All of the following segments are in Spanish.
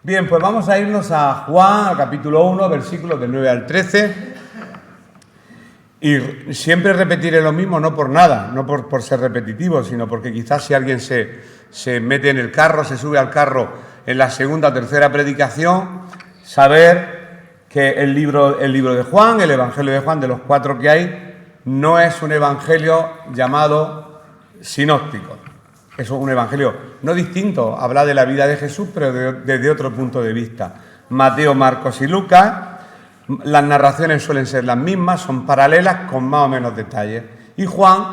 Bien, pues vamos a irnos a Juan, al capítulo 1, versículos del 9 al 13. Y siempre repetiré lo mismo, no por nada, no por ser repetitivo, sino porque quizás si alguien se mete en el carro, se sube al carro en la segunda o tercera predicación, saber que el libro de Juan, el Evangelio de Juan, de los 4 que hay, no es un evangelio llamado sinóptico. Es un evangelio no distinto, habla de la vida de Jesús, pero desde otro punto de vista. Mateo, Marcos y Lucas, las narraciones suelen ser las mismas, son paralelas con más o menos detalles. Y Juan,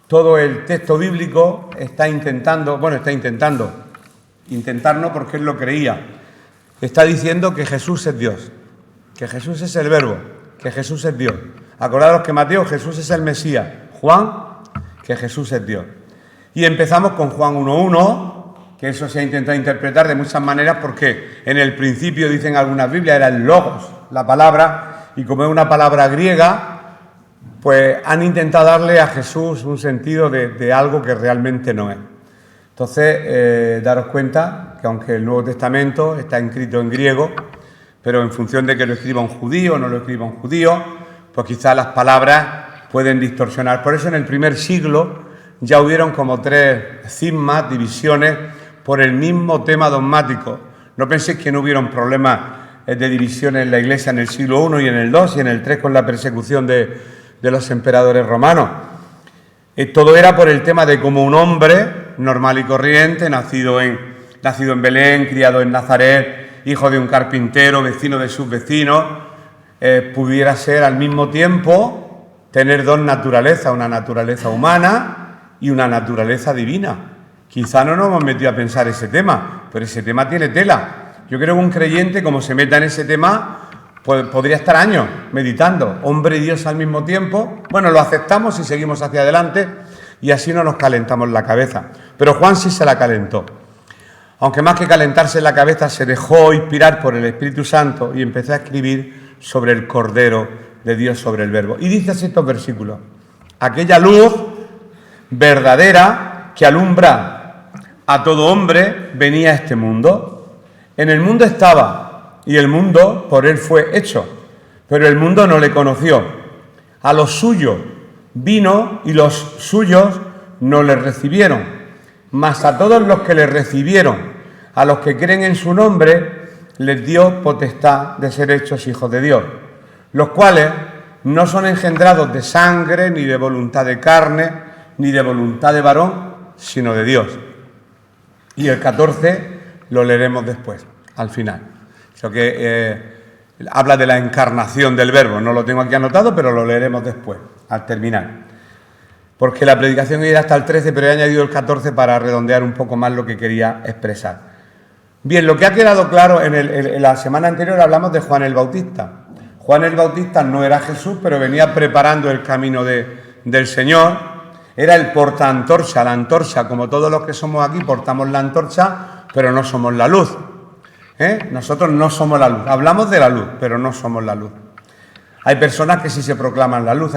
todo el texto bíblico intentar no porque él lo creía, está diciendo que Jesús es Dios, que Jesús es el Verbo, que Jesús es Dios. Acordaros que Mateo, Jesús es el Mesías, Juan, que Jesús es Dios. Y empezamos con Juan 1.1, que eso se ha intentado interpretar de muchas maneras porque en el principio, dicen algunas Biblias, era el logos, la palabra, y como es una palabra griega, pues han intentado darle a Jesús un sentido de algo que realmente no es. Entonces, daros cuenta que aunque el Nuevo Testamento está escrito en griego, pero en función de que lo escriba un judío o no lo escriba un judío, pues quizás las palabras pueden distorsionar. Por eso en el primer siglo ya hubieron como 3 cismas, divisiones, por el mismo tema dogmático. No penséis que no hubieron problemas de divisiones en la Iglesia en el siglo I y en el II y en el III con la persecución de los emperadores romanos. Todo era por el tema de cómo un hombre normal y corriente, nacido en Belén, criado en Nazaret, hijo de un carpintero, vecino de sus vecinos, pudiera ser al mismo tiempo tener 2 naturalezas, una naturaleza humana y una naturaleza divina. Quizá no nos hemos metido a pensar ese tema, pero ese tema tiene tela. Yo creo que un creyente, como se meta en ese tema, pues podría estar años meditando, hombre y Dios al mismo tiempo. Bueno, lo aceptamos y seguimos hacia adelante y así no nos calentamos la cabeza. Pero Juan sí se la calentó. Aunque más que calentarse la cabeza, se dejó inspirar por el Espíritu Santo y empezó a escribir sobre el Cordero de Dios, sobre el Verbo. Y dice así estos versículos: aquella luz verdadera que alumbra a todo hombre venía a este mundo. En el mundo estaba y el mundo por él fue hecho, pero el mundo no le conoció. A los suyos vino y los suyos no le recibieron. Mas a todos los que le recibieron, a los que creen en su nombre, les dio potestad de ser hechos hijos de Dios, los cuales no son engendrados de sangre, ni de voluntad de carne, ni de voluntad de varón, sino de Dios. Y el 14 lo leeremos después, al final. Eso que habla de la encarnación del Verbo. No lo tengo aquí anotado, pero lo leeremos después, al terminar. Porque la predicación iba hasta el 13, pero he añadido el 14 para redondear un poco más lo que quería expresar. Bien, lo que ha quedado claro, en la semana anterior hablamos de Juan el Bautista. Juan el Bautista no era Jesús, pero venía preparando el camino del Señor. Era el portaantorcha, la antorcha, como todos los que somos aquí portamos la antorcha, pero no somos la luz. Nosotros no somos la luz. Hablamos de la luz, pero no somos la luz. Hay personas que sí se proclaman la luz.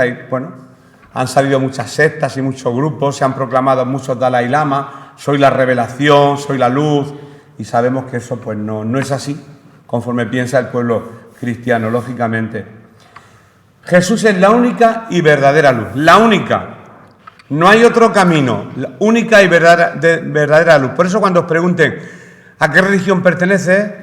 Han salido muchas sectas y muchos grupos, se han proclamado muchos Dalai Lama, soy la revelación, soy la luz, y sabemos que eso pues no es así, conforme piensa el pueblo cristiano, lógicamente. Jesús es la única y verdadera luz, la única. No hay otro camino, la única y verdadera luz. Por eso cuando os pregunten a qué religión pertenece,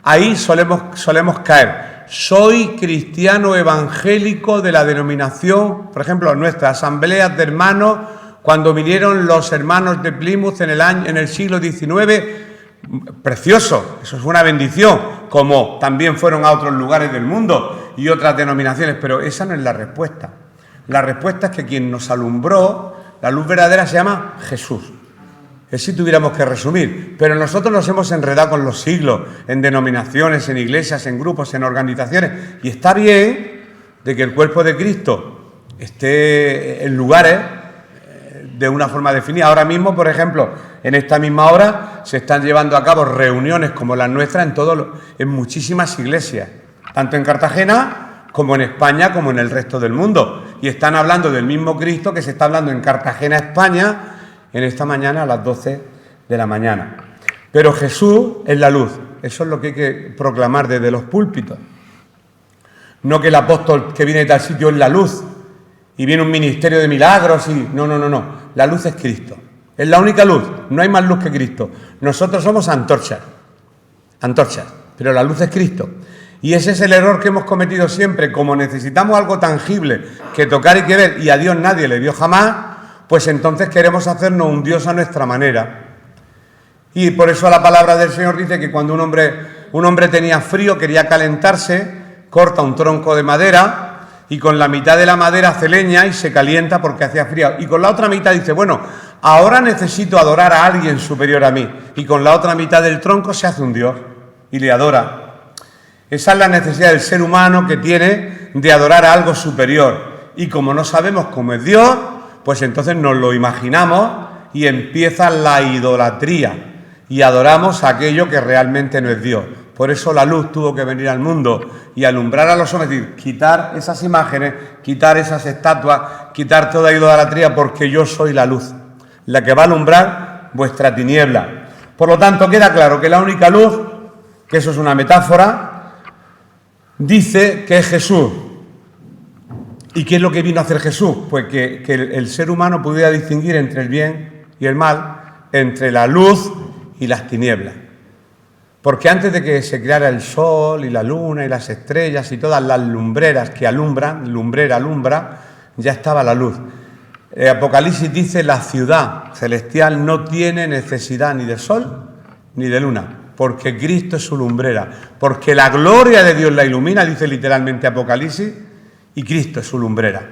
ahí solemos caer. Soy cristiano evangélico de la denominación, por ejemplo, nuestras asambleas de hermanos, cuando vinieron los hermanos de Plymouth en el siglo XIX, precioso, eso es una bendición, como también fueron a otros lugares del mundo y otras denominaciones, pero esa no es la respuesta. La respuesta es que quien nos alumbró, la luz verdadera, se llama Jesús. Si tuviéramos que resumir, pero nosotros nos hemos enredado con los siglos, en denominaciones, en iglesias, en grupos, en organizaciones, y está bien de que el cuerpo de Cristo esté en lugares de una forma definida. Ahora mismo, por ejemplo, en esta misma hora se están llevando a cabo reuniones como las nuestras en muchísimas iglesias, tanto en Cartagena como en España, como en el resto del mundo, y están hablando del mismo Cristo que se está hablando en Cartagena, España, en esta mañana a las 12 de la mañana. Pero Jesús es la luz, Eso es lo que hay que proclamar desde los púlpitos. No que el apóstol que viene de tal sitio es la luz y viene un ministerio de milagros y... No. La luz es Cristo. Es la única luz. No hay más luz que Cristo. Nosotros somos antorchas, pero la luz es Cristo. Y ese es el error que hemos cometido siempre. Como necesitamos algo tangible que tocar y que ver, y a Dios nadie le vio jamás, pues entonces queremos hacernos un Dios a nuestra manera. Y por eso la palabra del Señor dice que cuando un hombre tenía frío, quería calentarse, corta un tronco de madera y con la mitad de la madera hace leña y se calienta porque hacía frío. Y con la otra mitad dice, bueno, ahora necesito adorar a alguien superior a mí. Y con la otra mitad del tronco se hace un Dios y le adora. Esa es la necesidad del ser humano que tiene de adorar a algo superior. Y como no sabemos cómo es Dios, pues entonces nos lo imaginamos y empieza la idolatría. Y adoramos a aquello que realmente no es Dios. Por eso la luz tuvo que venir al mundo y alumbrar a los hombres, es decir, quitar esas imágenes, quitar esas estatuas, quitar toda idolatría, porque yo soy la luz, la que va a alumbrar vuestra tiniebla. Por lo tanto, queda claro que la única luz, que eso es una metáfora, dice que es Jesús. ¿Y qué es lo que vino a hacer Jesús? Pues que el ser humano pudiera distinguir entre el bien y el mal, entre la luz y las tinieblas. Porque antes de que se creara el sol y la luna y las estrellas y todas las lumbreras que alumbran, lumbrera alumbra, ya estaba la luz. Apocalipsis dice, la ciudad celestial no tiene necesidad ni de sol ni de luna, porque Cristo es su lumbrera, porque la gloria de Dios la ilumina, dice literalmente Apocalipsis, y Cristo es su lumbrera.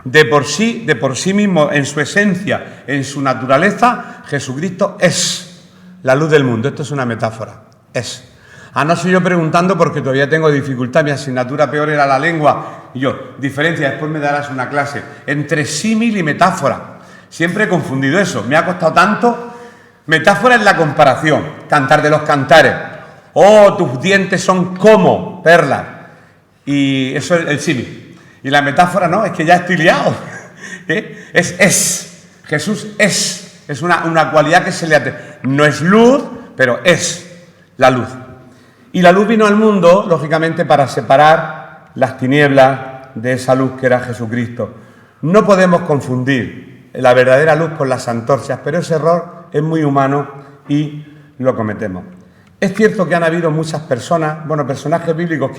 De por sí mismo, en su esencia, en su naturaleza, Jesucristo es la luz del mundo. Esto es una metáfora. Es. No soy yo preguntando porque todavía tengo dificultad, mi asignatura peor era la lengua. Y yo, diferencia, después me darás una clase, entre símil y metáfora. Siempre he confundido eso, me ha costado tanto. Metáfora es la comparación, Cantar de los Cantares. Oh, tus dientes son como perlas. Y eso es el símil. Y la metáfora no, es que ya estoy liado. Es. Jesús es una cualidad que se le hace. No es luz, pero es la luz. Y la luz vino al mundo, lógicamente, para separar las tinieblas de esa luz que era Jesucristo. No podemos confundir la verdadera luz con las antorchas, pero ese error es muy humano y lo cometemos. Es cierto que han habido muchas personas, personajes bíblicos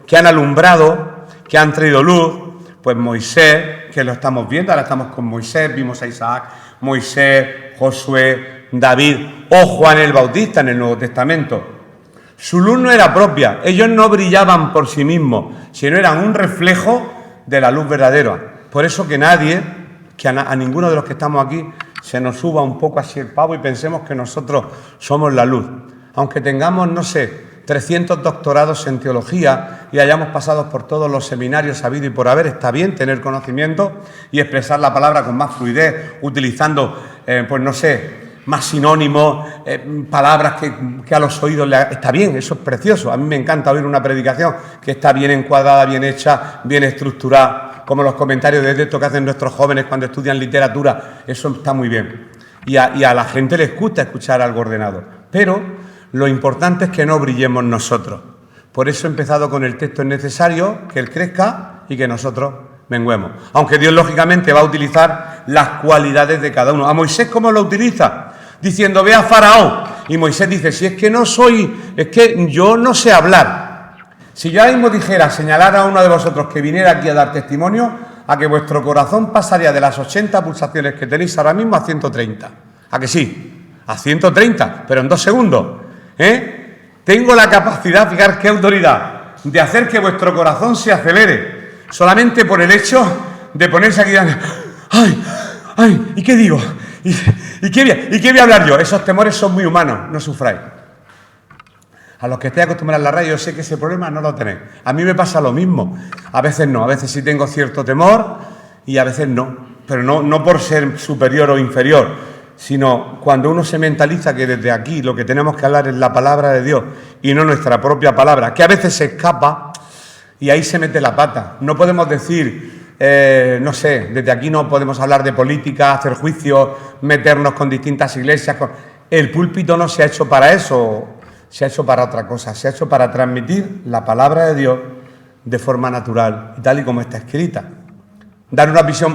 que han alumbrado, que han traído luz, pues Moisés, que lo estamos viendo, ahora estamos con Moisés, vimos a Isaac, Moisés, Josué, David o Juan el Bautista en el Nuevo Testamento. Su luz no era propia, ellos no brillaban por sí mismos, sino eran un reflejo de la luz verdadera. Por eso que a ninguno de los que estamos aquí, se nos suba un poco así el pavo y pensemos que nosotros somos la luz. Aunque tengamos, 300 doctorados en teología y hayamos pasado por todos los seminarios habido y por haber, está bien tener conocimiento y expresar la palabra con más fluidez, utilizando, más sinónimos, palabras que a los oídos está bien, eso es precioso. A mí me encanta oír una predicación que está bien encuadrada, bien hecha, bien estructurada, como los comentarios de texto que hacen nuestros jóvenes cuando estudian literatura, eso está muy bien. Y a la gente les gusta escuchar algo ordenado, pero lo importante es que no brillemos nosotros. Por eso he empezado con el texto. Es necesario que Él crezca y que nosotros menguemos. Aunque Dios, lógicamente, va a utilizar las cualidades de cada uno. ¿A Moisés cómo lo utiliza? Diciendo, ve a Faraón. Y Moisés dice, es que yo no sé hablar. Si yo ahora mismo dijera, señalar a uno de vosotros que viniera aquí a dar testimonio, a que vuestro corazón pasaría de las 80 pulsaciones que tenéis ahora mismo a 130. ¿A que sí? A 130, pero en 2 segundos. Tengo la capacidad, fijar qué autoridad, de hacer que vuestro corazón se acelere, solamente por el hecho de ponerse aquí y ¡ay! ¿Y qué digo? ¿Y qué voy a hablar yo? Esos temores son muy humanos, no sufráis. A los que estéis acostumbrados a la radio, yo sé que ese problema no lo tenéis. A mí me pasa lo mismo. A veces no, a veces sí tengo cierto temor y a veces no. Pero no por ser superior o inferior, sino cuando uno se mentaliza que desde aquí lo que tenemos que hablar es la palabra de Dios y no nuestra propia palabra, que a veces se escapa y ahí se mete la pata. No podemos decir, desde aquí no podemos hablar de política, hacer juicios, meternos con distintas iglesias. El púlpito no se ha hecho para eso. se ha hecho para otra cosa, se ha hecho para transmitir la palabra de Dios de forma natural y tal y como está escrita. Dar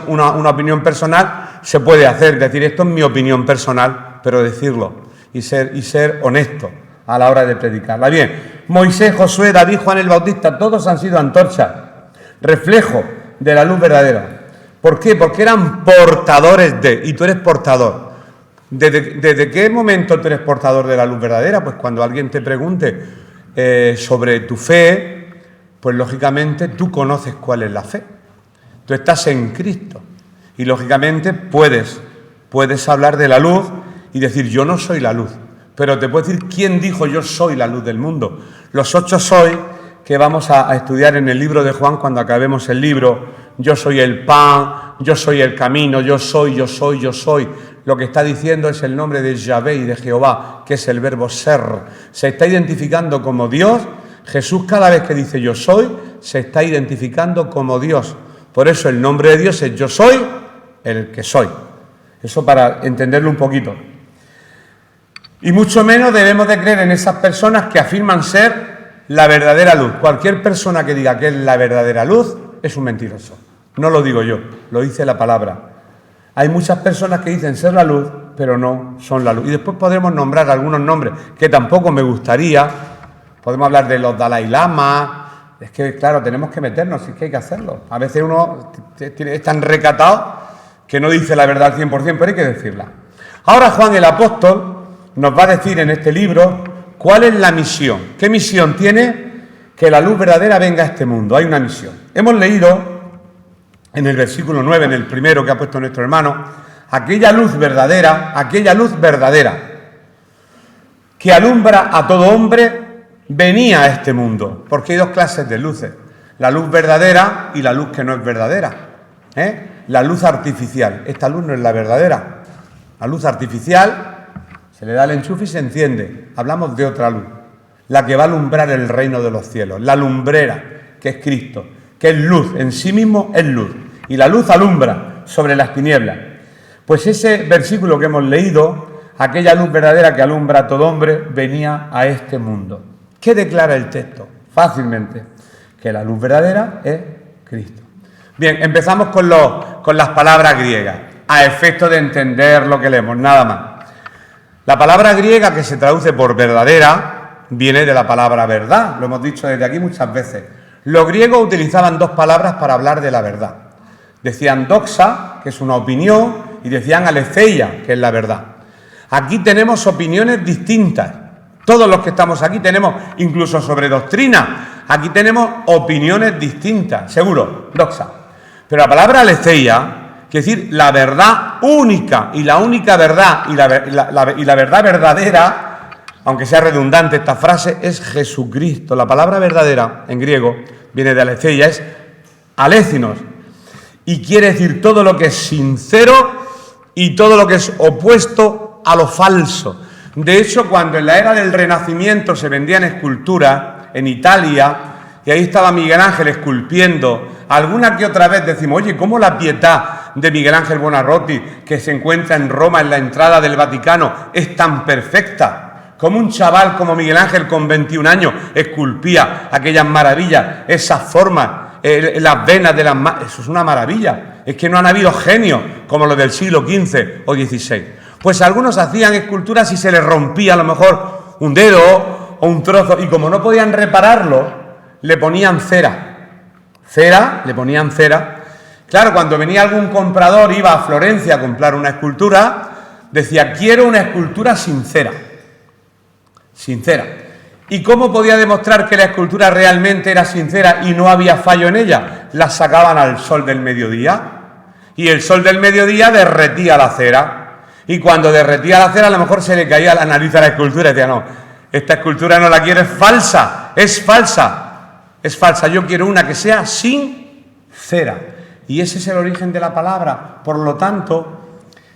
una opinión personal se puede hacer, decir esto es mi opinión personal, pero decirlo y ser honesto a la hora de predicarla. Bien, Moisés, Josué, David, Juan el Bautista, todos han sido antorchas, reflejo de la luz verdadera. ¿Por qué? Porque eran portadores de, y tú eres portador. ¿Desde qué momento tú eres portador de la luz verdadera? Pues cuando alguien te pregunte sobre tu fe, pues lógicamente tú conoces cuál es la fe. Tú estás en Cristo y lógicamente puedes hablar de la luz y decir yo no soy la luz, pero te puedo decir quién dijo yo soy la luz del mundo. Los 8 soy que vamos a estudiar en el libro de Juan cuando acabemos el libro. Yo soy el pan, yo soy el camino, yo soy. Lo que está diciendo es el nombre de Yahvé y de Jehová, que es el verbo ser. Se está identificando como Dios. Jesús cada vez que dice yo soy, se está identificando como Dios. Por eso el nombre de Dios es yo soy el que soy. Eso para entenderlo un poquito. Y mucho menos debemos de creer en esas personas que afirman ser la verdadera luz. Cualquier persona que diga que es la verdadera luz es un mentiroso. No lo digo yo, lo dice la palabra. Hay muchas personas que dicen ser la luz, pero no son la luz. Y después podremos nombrar algunos nombres que tampoco me gustaría. Podemos hablar de los Dalai Lama. Es que, claro, tenemos que meternos, es que hay que hacerlo. A veces uno es tan recatado que no dice la verdad al 100%, pero hay que decirla. Ahora Juan el apóstol nos va a decir en este libro cuál es la misión. ¿Qué misión tiene? Que la luz verdadera venga a este mundo. Hay una misión. Hemos leído en el versículo 9, en el primero que ha puesto nuestro hermano, aquella luz verdadera que alumbra a todo hombre, venía a este mundo, porque hay 2 clases de luces, la luz verdadera y la luz que no es verdadera, la luz artificial. Esta luz no es la verdadera. La luz artificial se le da el enchufe y se enciende. Hablamos de otra luz, la que va a alumbrar el reino de los cielos, la lumbrera, que es Cristo, que es luz, en sí mismo es luz, y la luz alumbra sobre las tinieblas. Pues ese versículo que hemos leído, aquella luz verdadera que alumbra a todo hombre, venía a este mundo. ¿Qué declara el texto? Fácilmente, que la luz verdadera es Cristo. Bien, empezamos con las palabras griegas, a efecto de entender lo que leemos, nada más. La palabra griega que se traduce por verdadera viene de la palabra verdad, lo hemos dicho desde aquí muchas veces. Los griegos utilizaban 2 palabras para hablar de la verdad. Decían doxa, que es una opinión, y decían aletheia, que es la verdad. Aquí tenemos opiniones distintas. Todos los que estamos aquí tenemos, incluso sobre doctrina, aquí tenemos opiniones distintas, seguro, doxa. Pero la palabra aletheia quiere decir la verdad única, y la única verdad, y la verdad verdadera, aunque sea redundante esta frase, es Jesucristo. La palabra verdadera, en griego, viene de aletheia, es alécinos, y quiere decir todo lo que es sincero y todo lo que es opuesto a lo falso. De hecho, cuando en la era del Renacimiento se vendían esculturas en Italia, y ahí estaba Miguel Ángel esculpiendo, alguna que otra vez decimos, oye, ¿cómo la Pietà de Miguel Ángel Buonarroti, que se encuentra en Roma en la entrada del Vaticano, es tan perfecta? ¿Cómo un chaval como Miguel Ángel con 21 años esculpía aquellas maravillas, esas formas, las venas de las manos? Eso es una maravilla. Es que no han habido genios como los del siglo XV o XVI. Pues algunos hacían esculturas y se les rompía a lo mejor un dedo o un trozo, y como no podían repararlo, le ponían cera. Le ponían cera. Claro, cuando venía algún comprador, iba a Florencia a comprar una escultura, decía, quiero una escultura sincera. Sincera. ¿Y cómo podía demostrar que la escultura realmente era sincera y no había fallo en ella? La sacaban al sol del mediodía, y el sol del mediodía derretía la cera. Y cuando derretía la cera, a lo mejor se le caía la nariz a la escultura y decía, no, esta escultura no la quiero, es falsa, es falsa, yo quiero una que sea sincera. Y ese es el origen de la palabra. Por lo tanto,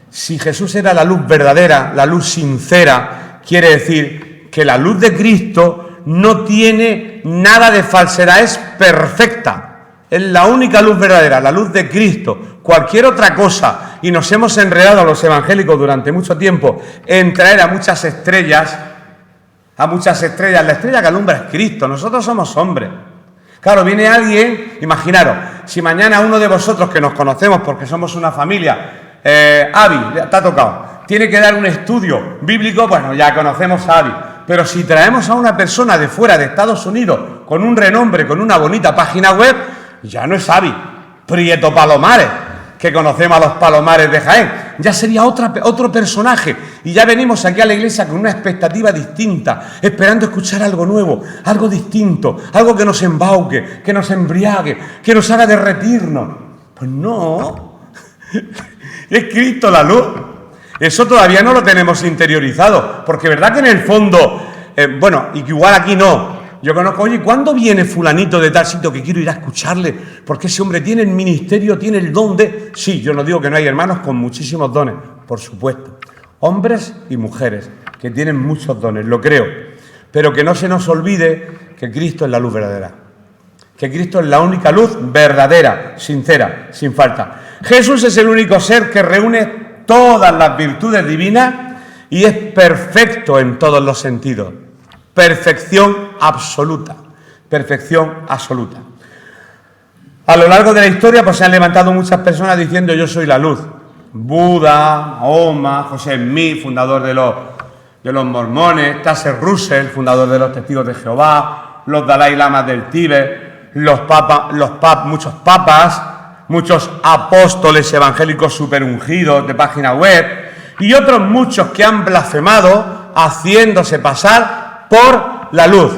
si Jesús era la luz verdadera, la luz sincera, quiere decir que la luz de Cristo no tiene nada de falsedad, es perfecta. Es la única luz verdadera, la luz de Cristo. Cualquier otra cosa, y nos hemos enredado los evangélicos durante mucho tiempo en traer a muchas estrellas, a muchas estrellas. La estrella que alumbra es Cristo, nosotros somos hombres. Claro, viene alguien, imaginaros, si mañana uno de vosotros que nos conocemos porque somos una familia, Avi, te ha tocado, tiene que dar un estudio bíblico, bueno, ya conocemos a Avi. Pero si traemos a una persona de fuera de Estados Unidos con un renombre, con una bonita página web, ya no es Avi, Prieto Palomares, que conocemos a los Palomares de Jaén, ya sería otro personaje. Y ya venimos aquí a la iglesia con una expectativa distinta, esperando escuchar algo nuevo, algo distinto, algo que nos embauque, que nos embriague, que nos haga derretirnos. Pues no, es Cristo la luz. Eso todavía no lo tenemos interiorizado, porque verdad que en el fondo, y que igual aquí no. Yo conozco, oye, ¿cuándo viene fulanito de tal sitio que quiero ir a escucharle? Porque ese hombre tiene el ministerio, tiene el don de... Sí, yo no digo que no hay hermanos con muchísimos dones, por supuesto. Hombres y mujeres que tienen muchos dones, lo creo. Pero que no se nos olvide que Cristo es la luz verdadera. Que Cristo es la única luz verdadera, sincera, sin falta. Jesús es el único ser que reúne todas las virtudes divinas y es perfecto en todos los sentidos. Perfección absoluta, perfección absoluta. A lo largo de la historia pues se han levantado muchas personas diciendo yo soy la luz. Buda, Mahoma, José Smith, fundador de los mormones, Taser Russell, fundador de los Testigos de Jehová, los Dalai Lamas del Tíbet, muchos papas, muchos apóstoles evangélicos superungidos de página web y otros muchos que han blasfemado haciéndose pasar por la luz.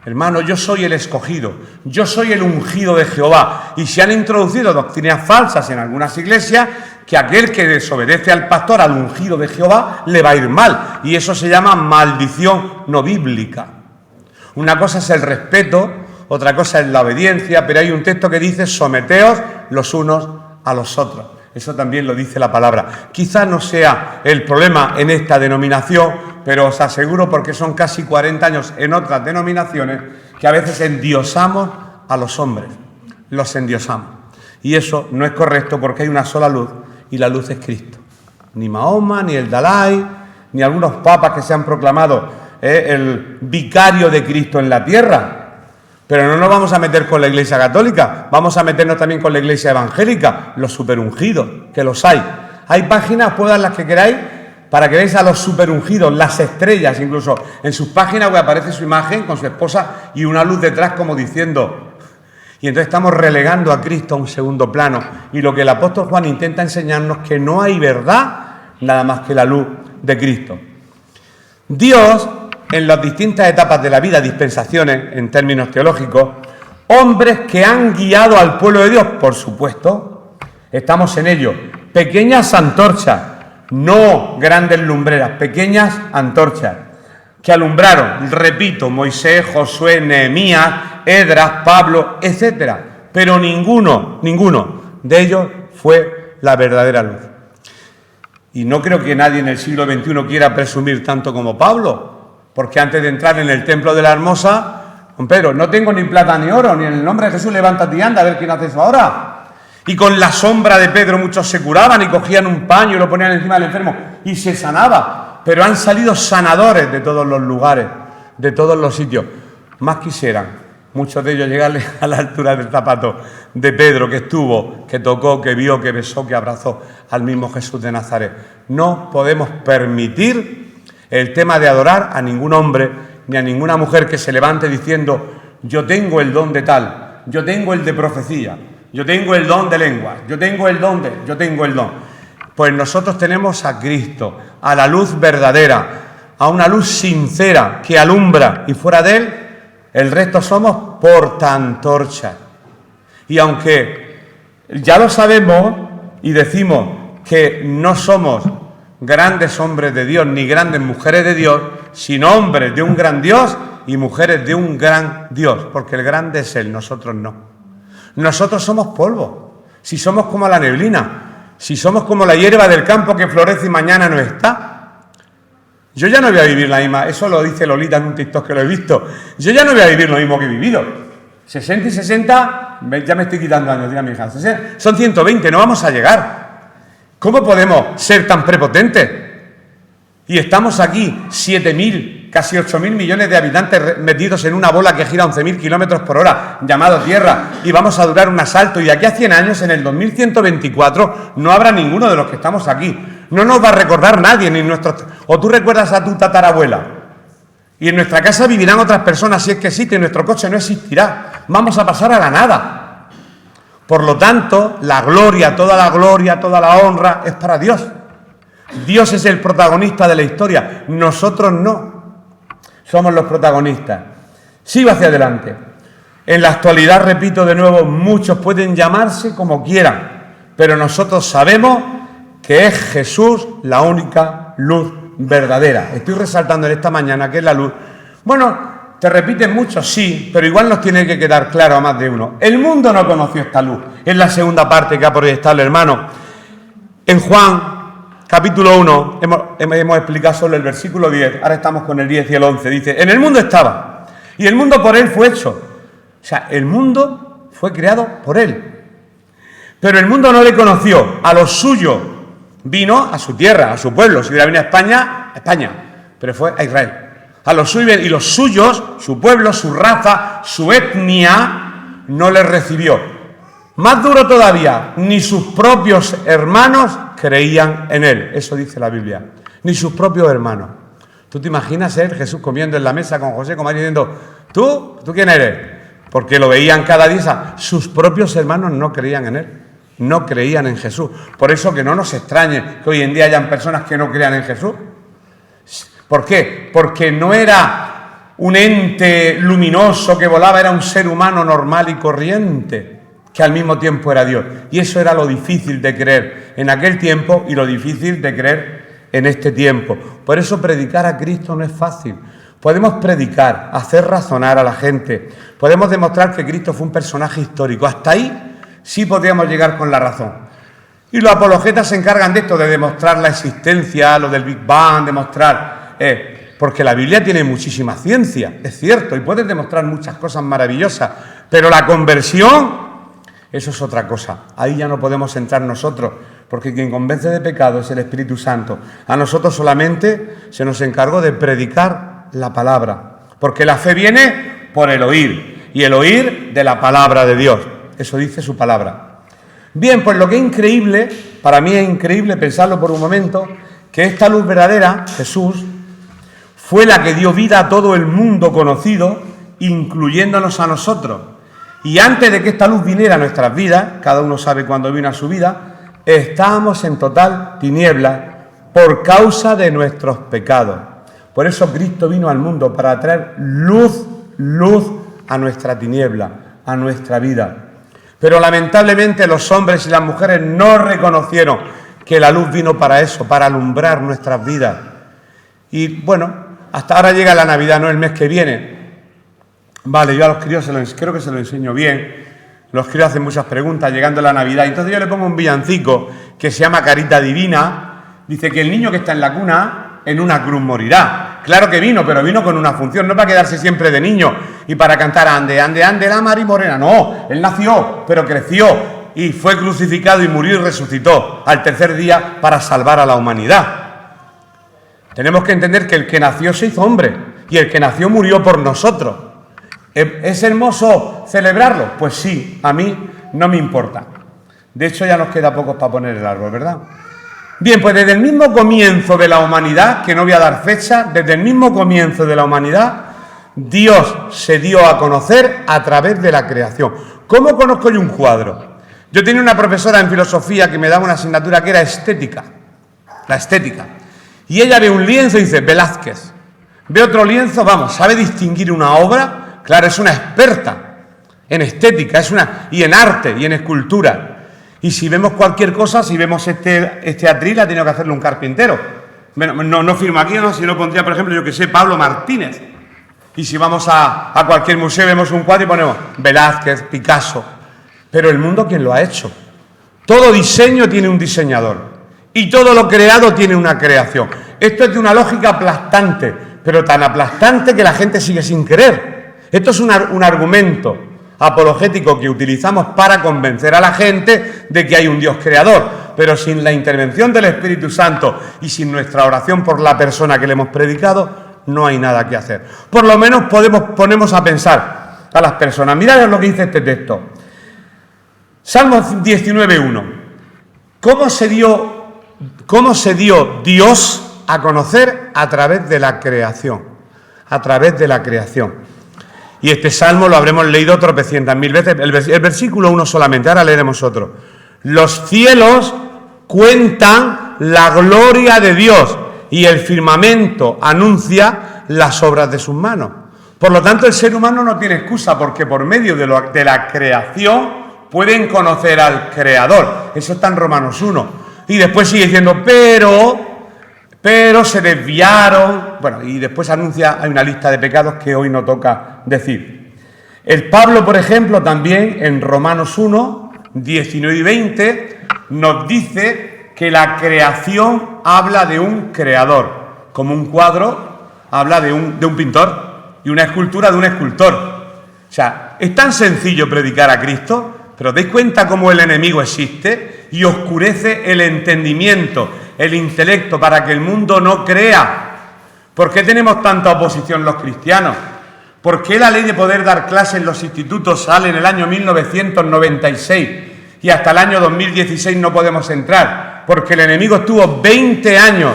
Hermano, yo soy el escogido, yo soy el ungido de Jehová. Y se han introducido doctrinas falsas en algunas iglesias que aquel que desobedece al pastor, al ungido de Jehová, le va a ir mal. Y eso se llama maldición no bíblica. Una cosa es el respeto, otra cosa es la obediencia, pero hay un texto que dice someteos los unos a los otros. Eso también lo dice la palabra. Quizás no sea el problema en esta denominación, pero os aseguro, porque son casi 40 años en otras denominaciones, que a veces endiosamos a los hombres, los endiosamos. Y eso no es correcto porque hay una sola luz, y la luz es Cristo. Ni Mahoma, ni el Dalai, ni algunos papas que se han proclamado el vicario de Cristo en la tierra. Pero no nos vamos a meter con la Iglesia Católica, vamos a meternos también con la Iglesia Evangélica, los superungidos, que los hay. Hay páginas, todas las que queráis, para que veáis a los superungidos, las estrellas, incluso en sus páginas web aparece su imagen con su esposa y una luz detrás como diciendo... Y entonces estamos relegando a Cristo a un segundo plano. Y lo que el apóstol Juan intenta enseñarnos es que no hay verdad nada más que la luz de Cristo. Dios... en las distintas etapas de la vida, dispensaciones en términos teológicos, hombres que han guiado al pueblo de Dios, por supuesto, estamos en ello, pequeñas antorchas, no grandes lumbreras, pequeñas antorchas, que alumbraron, repito, Moisés, Josué, Nehemías, Esdras, Pablo, etcétera, pero ninguno de ellos fue la verdadera luz. Y no creo que nadie en el siglo XXI quiera presumir tanto como Pablo, porque antes de entrar en el templo de la Hermosa, don Pedro, no tengo ni plata ni oro, ni en el nombre de Jesús levántate y anda, a ver quién hace eso ahora. Y con la sombra de Pedro muchos se curaban y cogían un paño y lo ponían encima del enfermo y se sanaba. Pero han salido sanadores de todos los lugares, de todos los sitios. Más quisieran muchos de ellos llegarle a la altura del zapato de Pedro, que estuvo, que tocó, que vio, que besó, que abrazó al mismo Jesús de Nazaret. No podemos permitir el tema de adorar a ningún hombre ni a ninguna mujer que se levante diciendo yo tengo el don de tal, yo tengo el de profecía, yo tengo el don de lengua, yo tengo el don. Pues nosotros tenemos a Cristo, a la luz verdadera, a una luz sincera que alumbra y fuera de él el resto somos portaantorchas. Y aunque ya lo sabemos y decimos que no somos grandes hombres de Dios, ni grandes mujeres de Dios, sino hombres de un gran Dios y mujeres de un gran Dios, porque el grande es Él, nosotros no. Nosotros somos polvo, si somos como la neblina, si somos como la hierba del campo que florece y mañana no está. Yo ya no voy a vivir la misma, eso lo dice Lolita en un TikTok que lo he visto, yo ya no voy a vivir lo mismo que he vivido. 60 y 60, ya me estoy quitando años, diga mi hija, son 120, no vamos a llegar. ¿Cómo podemos ser tan prepotentes? Y estamos aquí, 7.000 casi 8.000 millones de habitantes metidos en una bola que gira 11.000 kilómetros por hora, llamado Tierra, y vamos a durar un asalto, y de aquí a 100 años, en el 2124, no habrá ninguno de los que estamos aquí. No nos va a recordar nadie, ni nuestros... O tú recuerdas a tu tatarabuela, y en nuestra casa vivirán otras personas, si es que existe, y nuestro coche no existirá. Vamos a pasar a la nada. Por lo tanto, la gloria, toda la honra es para Dios. Dios es el protagonista de la historia, nosotros no. Somos los protagonistas. Sigo hacia adelante. En la actualidad, repito de nuevo, muchos pueden llamarse como quieran, pero nosotros sabemos que es Jesús la única luz verdadera. Estoy resaltando en esta mañana que es la luz. Bueno, te repiten mucho, sí, pero igual nos tiene que quedar claro a más de uno. El mundo no conoció esta luz. Es la segunda parte que ha proyectado el hermano. En Juan, capítulo 1, hemos explicado solo el versículo 10, ahora estamos con el 10 y el 11. Dice, en el mundo estaba, y el mundo por él fue hecho. O sea, el mundo fue creado por él. Pero el mundo no le conoció, a los suyos vino, a su tierra, a su pueblo. Si hubiera venido a España, pero fue a Israel. A los suyos, y los suyos, su pueblo, su raza, su etnia, no le recibió. Más duro todavía, ni sus propios hermanos creían en él. Eso dice la Biblia. Ni sus propios hermanos. ¿Tú te imaginas Jesús comiendo en la mesa con José, con María, diciendo, ¿tú quién eres? Porque lo veían cada día. Sus propios hermanos no creían en él. No creían en Jesús. Por eso que no nos extrañe que hoy en día hayan personas que no crean en Jesús. ¿Por qué? Porque no era un ente luminoso que volaba, era un ser humano normal y corriente, que al mismo tiempo era Dios. Y eso era lo difícil de creer en aquel tiempo y lo difícil de creer en este tiempo. Por eso predicar a Cristo no es fácil. Podemos predicar, hacer razonar a la gente. Podemos demostrar que Cristo fue un personaje histórico. Hasta ahí sí podríamos llegar con la razón. Y los apologetas se encargan de esto, de demostrar la existencia, lo del Big Bang, demostrar... porque la Biblia tiene muchísima ciencia, es cierto, y puede demostrar muchas cosas maravillosas. Pero la conversión... eso es otra cosa. Ahí ya no podemos entrar nosotros, porque quien convence de pecado es el Espíritu Santo. A nosotros solamente se nos encargó de predicar la palabra, porque la fe viene por el oír, y el oír de la palabra de Dios. Eso dice su palabra. Bien, pues lo que es increíble, para mí es increíble pensarlo por un momento, que esta luz verdadera, Jesús, fue la que dio vida a todo el mundo conocido, incluyéndonos a nosotros. Y antes de que esta luz viniera a nuestras vidas, cada uno sabe cuándo vino a su vida, estábamos en total tiniebla por causa de nuestros pecados. Por eso Cristo vino al mundo para traer luz a nuestra tiniebla, a nuestra vida. Pero lamentablemente los hombres y las mujeres no reconocieron que la luz vino para eso, para alumbrar nuestras vidas. Y bueno, hasta ahora llega la Navidad, no el mes que viene. Vale, yo a los críos creo que se lo enseño bien. Los críos hacen muchas preguntas llegando a la Navidad. Entonces yo le pongo un villancico que se llama Carita Divina. Dice que el niño que está en la cuna en una cruz morirá. Claro que vino, pero vino con una función, no para quedarse siempre de niño y para cantar ande, ande, ande la Mari Morena. No, él nació, pero creció y fue crucificado y murió y resucitó al tercer día para salvar a la humanidad. Tenemos que entender que el que nació se hizo hombre y el que nació murió por nosotros. ¿Es hermoso celebrarlo? Pues sí, a mí no me importa. De hecho, ya nos queda poco para poner el árbol, ¿verdad? Bien, pues desde el mismo comienzo de la humanidad, que no voy a dar fecha, desde el mismo comienzo de la humanidad, Dios se dio a conocer a través de la creación. ¿Cómo conozco yo un cuadro? Yo tenía una profesora en filosofía que me daba una asignatura que era estética, la estética. Y ella ve un lienzo y dice, Velázquez. Ve otro lienzo, vamos, ¿sabe distinguir una obra? Claro, es una experta en estética, y en arte, y en escultura. Y si vemos cualquier cosa, si vemos este atril, ha tenido que hacerlo un carpintero. Bueno, no firmo aquí, no, si lo pondría, por ejemplo, yo que sé, Pablo Martínez. Y si vamos a cualquier museo, vemos un cuadro y ponemos Velázquez, Picasso. Pero el mundo, ¿quién lo ha hecho? Todo diseño tiene un diseñador. Y todo lo creado tiene una creación. Esto es de una lógica aplastante, pero tan aplastante que la gente sigue sin creer. Esto es un argumento apologético que utilizamos para convencer a la gente de que hay un Dios creador, pero sin la intervención del Espíritu Santo y sin nuestra oración por la persona que le hemos predicado, no hay nada que hacer. Por lo menos ponemos a pensar a las personas. Mirad lo que dice este texto. Salmo 19.1. ¿Cómo se dio Dios a conocer? A través de la creación. A través de la creación. Y este salmo lo habremos leído tropecientas mil veces. El versículo 1 solamente, ahora leeremos otro. Los cielos cuentan la gloria de Dios y el firmamento anuncia las obras de sus manos. Por lo tanto, el ser humano no tiene excusa, porque por medio de la creación pueden conocer al Creador. Eso está en Romanos 1. Y después sigue diciendo, pero se desviaron. Bueno, y después anuncia, hay una lista de pecados que hoy no toca decir. El Pablo, por ejemplo, también en Romanos 1, 19 y 20, nos dice que la creación habla de un creador. Como un cuadro habla de un pintor y una escultura de un escultor. O sea, es tan sencillo predicar a Cristo, pero ¿dais cuenta cómo el enemigo existe y oscurece el entendimiento, el intelecto, para que el mundo no crea? ¿Por qué tenemos tanta oposición los cristianos? ¿Por qué la ley de poder dar clases en los institutos sale en el año 1996 y hasta el año 2016 no podemos entrar? Porque el enemigo estuvo 20 años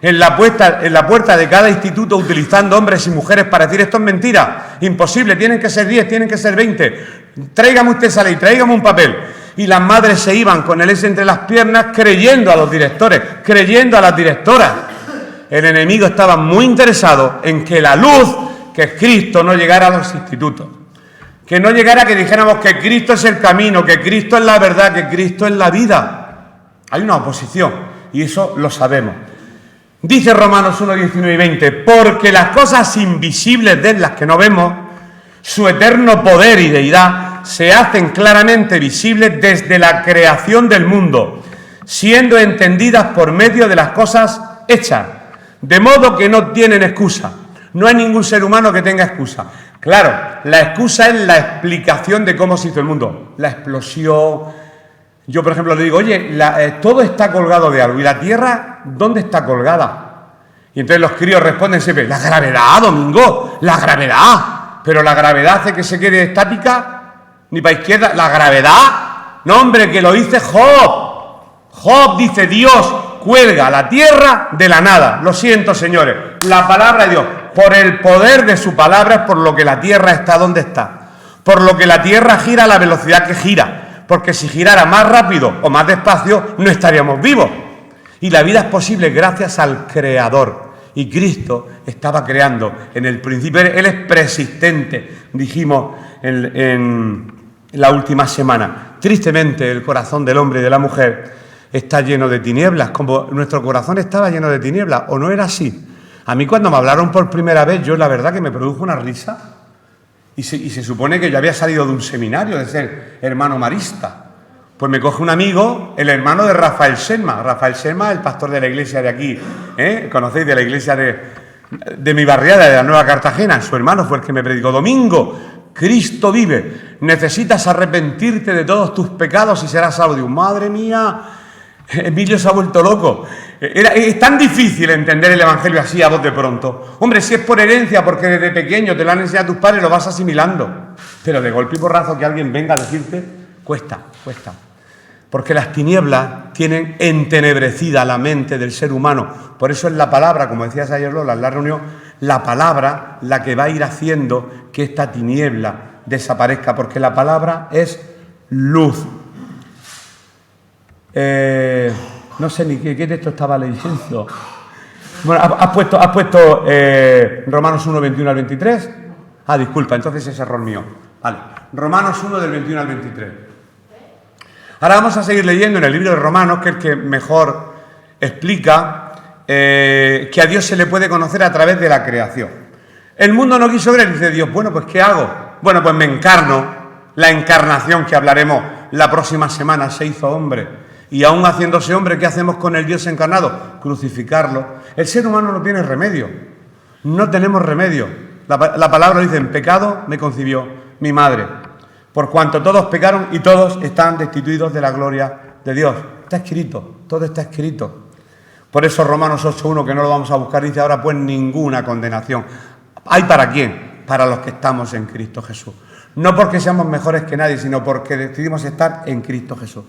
en la puerta de cada instituto utilizando hombres y mujeres para decir esto es mentira, imposible, tienen que ser 10, tienen que ser 20, tráigame usted esa ley, tráigame un papel. Y las madres se iban con el S entre las piernas creyendo a los directores, creyendo a las directoras. El enemigo estaba muy interesado en que la luz, que es Cristo, no llegara a los institutos. Que no llegara, que dijéramos que Cristo es el camino, que Cristo es la verdad, que Cristo es la vida. Hay una oposición y eso lo sabemos. Dice Romanos 1, 19 y 20, porque las cosas invisibles de las que no vemos, su eterno poder y deidad, se hacen claramente visibles desde la creación del mundo, siendo entendidas por medio de las cosas hechas, de modo que no tienen excusa. No hay ningún ser humano que tenga excusa. Claro, la excusa es la explicación de cómo se hizo el mundo. La explosión. Yo, por ejemplo, le digo, oye, todo está colgado de algo. ¿Y la Tierra dónde está colgada? Y entonces los críos responden siempre, la gravedad, Domingo, la gravedad. Pero la gravedad hace que se quede estática, ni para izquierda. La gravedad, no, hombre, que lo dice Job. Job dice, Dios cuelga la tierra de la nada. Lo siento, señores, la palabra de Dios, por el poder de su palabra es por lo que la tierra está donde está. Por lo que la tierra gira a la velocidad que gira. Porque si girara más rápido o más despacio, no estaríamos vivos. Y la vida es posible gracias al Creador. Y Cristo estaba creando en el principio. Él es persistente, dijimos en la última semana. Tristemente, el corazón del hombre y de la mujer está lleno de tinieblas, como nuestro corazón estaba lleno de tinieblas. ¿O no era así? A mí cuando me hablaron por primera vez, yo la verdad que me produjo una risa. Y se supone que yo había salido de un seminario de ser hermano marista. Pues me coge un amigo, el hermano de Rafael Selma. Rafael Selma, el pastor de la iglesia de aquí, ¿conocéis? De la iglesia de mi barriada, de la Nueva Cartagena. Su hermano fue el que me predicó. Domingo, Cristo vive. Necesitas arrepentirte de todos tus pecados y serás salvo. Digo, madre mía, Emilio se ha vuelto loco. Es tan difícil entender el evangelio así a voz de pronto. Hombre, si es por herencia, porque desde pequeño te lo han enseñado tus padres, lo vas asimilando. Pero de golpe y porrazo que alguien venga a decirte, cuesta. Porque las tinieblas tienen entenebrecida la mente del ser humano. Por eso es la palabra, como decías ayer Lola en la reunión, la palabra la que va a ir haciendo que esta tiniebla desaparezca, porque la palabra es luz. No sé ni qué texto estaba leyendo. Bueno, has puesto Romanos 1, 21 al 23. Ah, disculpa, entonces es error mío. Vale, Romanos 1 del 21 al 23. Ahora vamos a seguir leyendo en el libro de Romanos, que es el que mejor explica que a Dios se le puede conocer a través de la creación. El mundo no quiso creer, dice Dios, bueno, pues ¿qué hago? Bueno, pues me encarno. La encarnación que hablaremos la próxima semana se hizo hombre. Y aún haciéndose hombre, ¿qué hacemos con el Dios encarnado? Crucificarlo. El ser humano no tiene remedio. No tenemos remedio. La palabra dice, en pecado me concibió mi madre. Por cuanto todos pecaron y todos están destituidos de la gloria de Dios. Está escrito, todo está escrito. Por eso Romanos 8.1, que no lo vamos a buscar, dice ahora pues ninguna condenación. ¿Hay para quién? Para los que estamos en Cristo Jesús. No porque seamos mejores que nadie, sino porque decidimos estar en Cristo Jesús.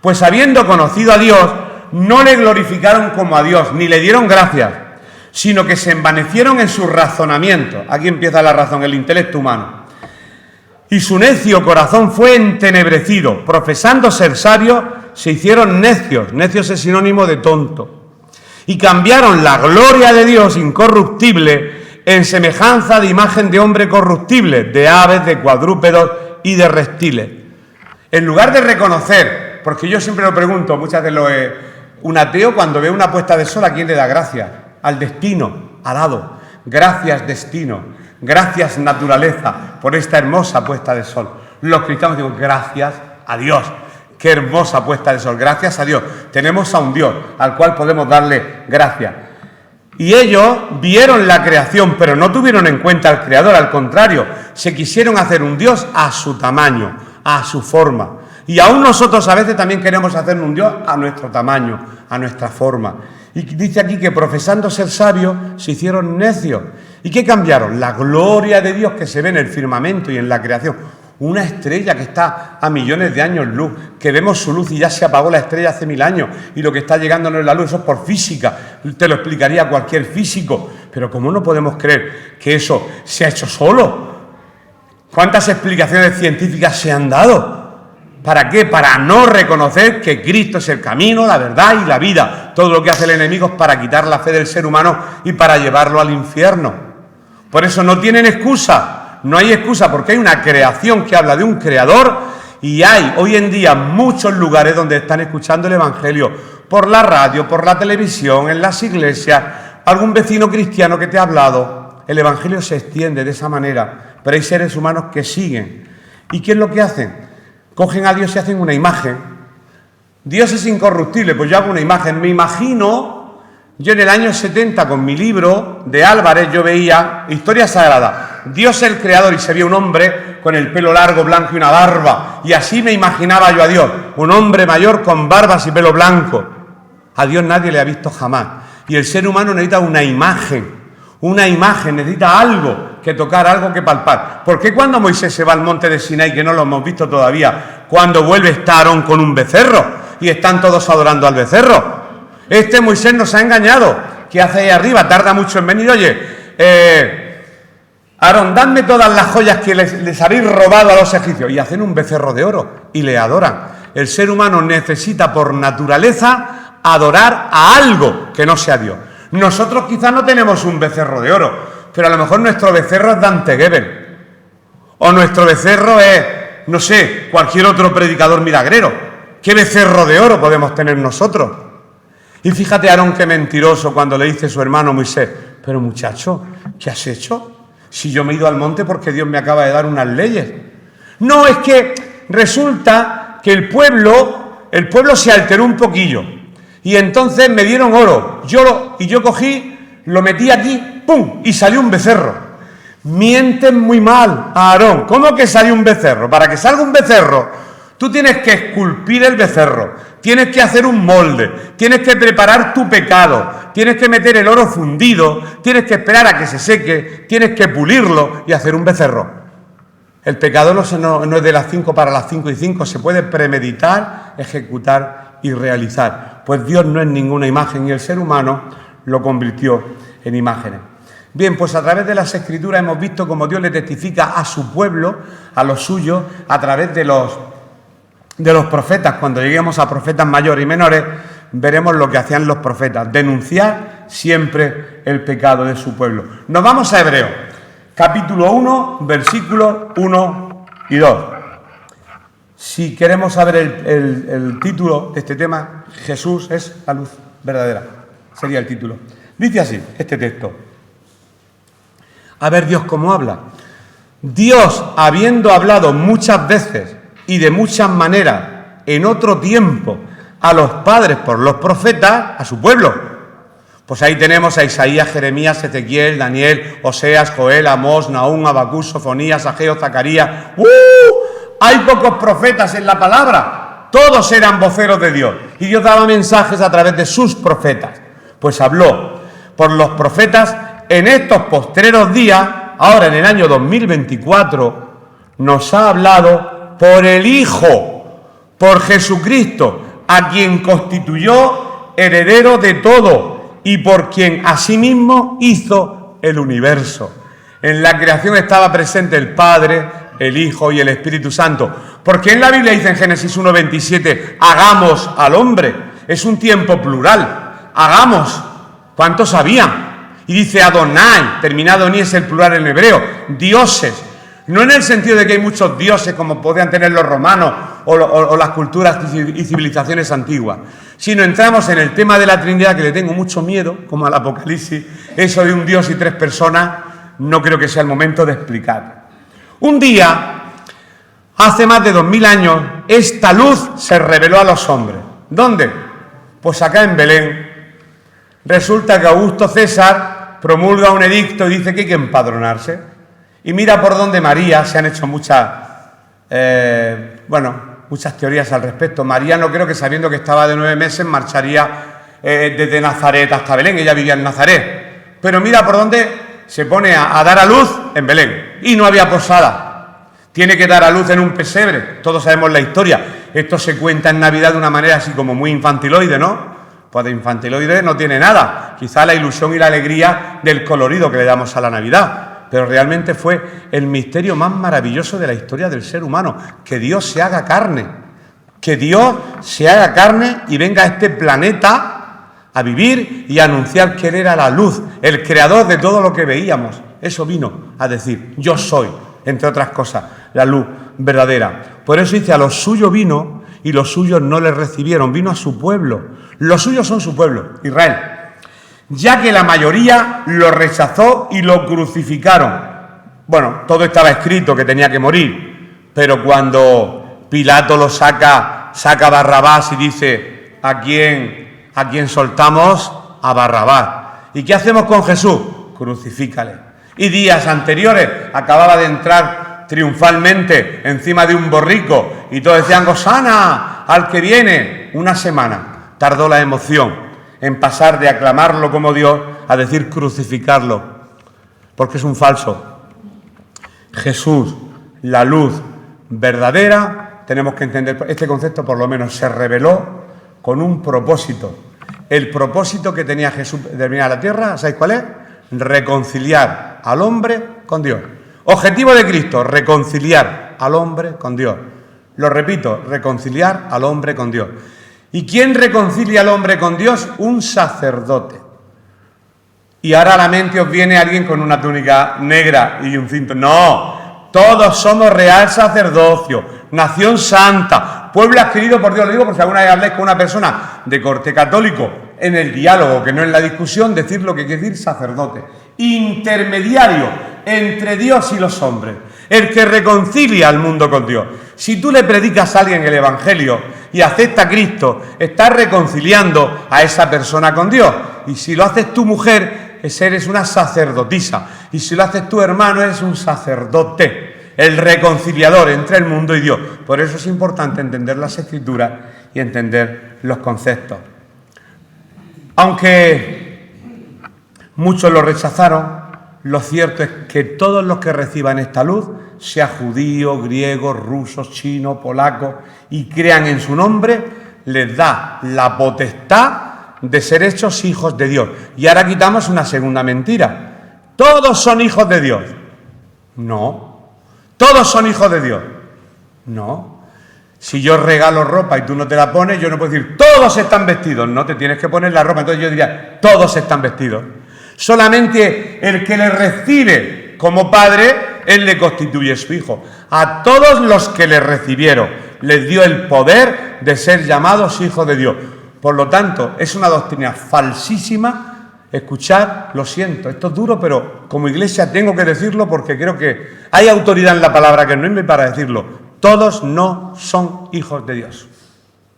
Pues habiendo conocido a Dios, no le glorificaron como a Dios, ni le dieron gracias, sino que se envanecieron en su razonamiento. Aquí empieza la razón, el intelecto humano. Y su necio corazón fue entenebrecido. Profesando ser sabios, se hicieron necios. Necios es sinónimo de tonto. Y cambiaron la gloria de Dios incorruptible en semejanza de imagen de hombre corruptible, de aves, de cuadrúpedos y de reptiles. En lugar de reconocer, porque yo siempre lo pregunto, muchas veces un ateo cuando ve una puesta de sol, ¿a quién le da gracias? Al destino, ha dado. Gracias destino, gracias naturaleza por esta hermosa puesta de sol. Los cristianos digo, gracias a Dios. Qué hermosa puesta de sol, gracias a Dios. Tenemos a un Dios al cual podemos darle gracias. Y ellos vieron la creación, pero no tuvieron en cuenta al Creador, al contrario, se quisieron hacer un Dios a su tamaño, a su forma. Y aún nosotros a veces también queremos hacer un Dios a nuestro tamaño, a nuestra forma. Y dice aquí que profesando ser sabios, se hicieron necios. ¿Y qué cambiaron? La gloria de Dios que se ve en el firmamento y en la creación. Una estrella que está a millones de años luz, que vemos su luz y ya se apagó la estrella hace 1000 años y lo que está llegando no es la luz, eso es por física, te lo explicaría cualquier físico, pero ¿cómo no podemos creer que eso se ha hecho solo? ¿Cuántas explicaciones científicas se han dado? ¿Para qué? Para no reconocer que Cristo es el camino, la verdad y la vida. Todo lo que hace el enemigo es para quitar la fe del ser humano y para llevarlo al infierno. Por eso no tienen excusa. No hay excusa porque hay una creación que habla de un creador y hay hoy en día muchos lugares donde están escuchando el Evangelio por la radio, por la televisión, en las iglesias, algún vecino cristiano que te ha hablado. El Evangelio se extiende de esa manera, pero hay seres humanos que siguen. ¿Y qué es lo que hacen? Cogen a Dios y hacen una imagen. Dios es incorruptible, pues yo hago una imagen. Me imagino... Yo en el año 70 con mi libro de Álvarez yo veía Historia Sagrada, Dios el Creador y se veía un hombre con el pelo largo, blanco y una barba y así me imaginaba yo a Dios, un hombre mayor con barbas y pelo blanco. A Dios nadie le ha visto jamás y el ser humano necesita una imagen, necesita algo que tocar, algo que palpar. ¿Por qué cuando Moisés se va al monte de Sinaí, que no lo hemos visto todavía, cuando vuelve está Aarón con un becerro y están todos adorando al becerro? Este Moisés nos ha engañado. ¿Qué hace ahí arriba? Tarda mucho en venir. Oye, Aarón, dadme todas las joyas que les habéis robado a los egipcios. Y hacen un becerro de oro y le adoran. El ser humano necesita por naturaleza adorar a algo que no sea Dios. Nosotros quizás no tenemos un becerro de oro, pero a lo mejor nuestro becerro es Dante Gebel. O nuestro becerro es, no sé, cualquier otro predicador milagrero. ¿Qué becerro de oro podemos tener nosotros? Y fíjate Aarón qué mentiroso cuando le dice a su hermano Moisés, pero muchacho, ¿qué has hecho? Si yo me he ido al monte porque Dios me acaba de dar unas leyes. No, es que resulta que el pueblo se alteró un poquillo y entonces me dieron oro. Yo cogí, lo metí aquí, ¡pum! Y salió un becerro. Mienten muy mal a Aarón. ¿Cómo que salió un becerro? Para que salga un becerro, tú tienes que esculpir el becerro. Tienes que hacer un molde, tienes que preparar tu pecado, tienes que meter el oro fundido, tienes que esperar a que se seque, tienes que pulirlo y hacer un becerro. El pecado no es de las 5 para las 5 y 5, se puede premeditar, ejecutar y realizar. Pues Dios no es ninguna imagen y el ser humano lo convirtió en imágenes. Bien, pues a través de las Escrituras hemos visto cómo Dios le testifica a su pueblo, a los suyos, a través de los profetas. Cuando lleguemos a profetas mayores y menores, veremos lo que hacían los profetas, denunciar siempre el pecado de su pueblo. Nos vamos a Hebreos, capítulo 1, versículos 1 y 2. Si queremos saber el título de este tema, Jesús es la luz verdadera, sería el título. Dice así, este texto. A ver Dios cómo habla. Dios, habiendo hablado muchas veces y de muchas maneras en otro tiempo a los padres por los profetas, a su pueblo. Pues ahí tenemos a Isaías, Jeremías, Ezequiel, Daniel, Oseas, Joel, Amós, Nahum, Habacuc, Sofonías, Ageo, Zacarías. Hay pocos profetas en la palabra. Todos eran voceros de Dios. Y Dios daba mensajes a través de sus profetas. Pues habló por los profetas en estos postreros días, ahora en el año 2024, nos ha hablado por el Hijo, por Jesucristo, a quien constituyó heredero de todo y por quien asimismo hizo el universo. En la creación estaba presente el Padre, el Hijo y el Espíritu Santo. Porque en la Biblia dice en Génesis 1:27, hagamos al hombre. Es un tiempo plural. Hagamos. ¿Cuántos habían? Y dice Adonai, terminado en i es el plural en hebreo, dioses. No en el sentido de que hay muchos dioses como podían tener los romanos o las culturas y civilizaciones antiguas, sino entramos en el tema de la Trinidad, que le tengo mucho miedo, como al Apocalipsis, eso de un Dios y tres personas, no creo que sea el momento de explicar. Un día, hace más de 2000 años, esta luz se reveló a los hombres. ¿Dónde? Pues acá en Belén. Resulta que Augusto César promulga un edicto y dice que hay que empadronarse. Y mira por dónde María, se han hecho muchas teorías al respecto. María no creo que sabiendo que estaba de 9 meses marcharía desde Nazaret hasta Belén, ella vivía en Nazaret. Pero mira por dónde se pone a dar a luz en Belén. Y no había posada. Tiene que dar a luz en un pesebre. Todos sabemos la historia. Esto se cuenta en Navidad de una manera así como muy infantiloide, ¿no? Pues de infantiloide no tiene nada. Quizá la ilusión y la alegría del colorido que le damos a la Navidad. Pero realmente fue el misterio más maravilloso de la historia del ser humano. Que Dios se haga carne. Que Dios se haga carne y venga a este planeta a vivir y a anunciar que Él era la luz, el creador de todo lo que veíamos. Eso vino a decir, yo soy, entre otras cosas, la luz verdadera. Por eso dice, a los suyos vino y los suyos no le recibieron. Vino a su pueblo. Los suyos son su pueblo, Israel. Ya que la mayoría lo rechazó y lo crucificaron. Bueno, todo estaba escrito que tenía que morir, pero cuando Pilato lo saca a Barrabás y dice, ¿a quién soltamos? A Barrabás. ¿Y qué hacemos con Jesús? Crucifícale. Y días anteriores acababa de entrar triunfalmente encima de un borrico y todos decían, Hosana, al que viene. Una semana tardó la emoción en pasar de aclamarlo como Dios a decir crucificarlo, porque es un falso. Jesús, la luz verdadera, tenemos que entender, este concepto por lo menos se reveló con un propósito. El propósito que tenía Jesús de venir a la tierra, ¿sabéis cuál es? Reconciliar al hombre con Dios. Objetivo de Cristo, reconciliar al hombre con Dios. Lo repito, reconciliar al hombre con Dios. ¿Y quién reconcilia al hombre con Dios? Un sacerdote. Y ahora a la mente os viene alguien con una túnica negra y un cinto. No, todos somos real sacerdocio, nación santa, pueblo adquirido por Dios. Lo digo por si alguna vez habláis con una persona de corte católico, en el diálogo, que no en la discusión, decir lo que quiere decir sacerdote. Intermediario entre Dios y los hombres. El que reconcilia al mundo con Dios. Si tú le predicas a alguien el Evangelio y acepta a Cristo, estás reconciliando a esa persona con Dios. Y si lo haces tu mujer, eres una sacerdotisa. Y si lo haces tu hermano, eres un sacerdote. El reconciliador entre el mundo y Dios. Por eso es importante entender las Escrituras y entender los conceptos. Aunque muchos lo rechazaron, lo cierto es que todos los que reciban esta luz, sea judío, griego, ruso, chino, polaco, y crean en su nombre, les da la potestad de ser hechos hijos de Dios. Y ahora quitamos una segunda mentira. ¿Todos son hijos de Dios? No. ¿Todos son hijos de Dios? No. Si yo regalo ropa y tú no te la pones, yo no puedo decir, todos están vestidos. No, te tienes que poner la ropa. Entonces yo diría, todos están vestidos. Solamente el que le recibe como padre, él le constituye su hijo. A todos los que le recibieron, les dio el poder de ser llamados hijos de Dios. Por lo tanto, es una doctrina falsísima. Escuchad, lo siento, esto es duro, pero como iglesia tengo que decirlo porque creo que hay autoridad en la palabra que no es para decirlo. Todos no son hijos de Dios.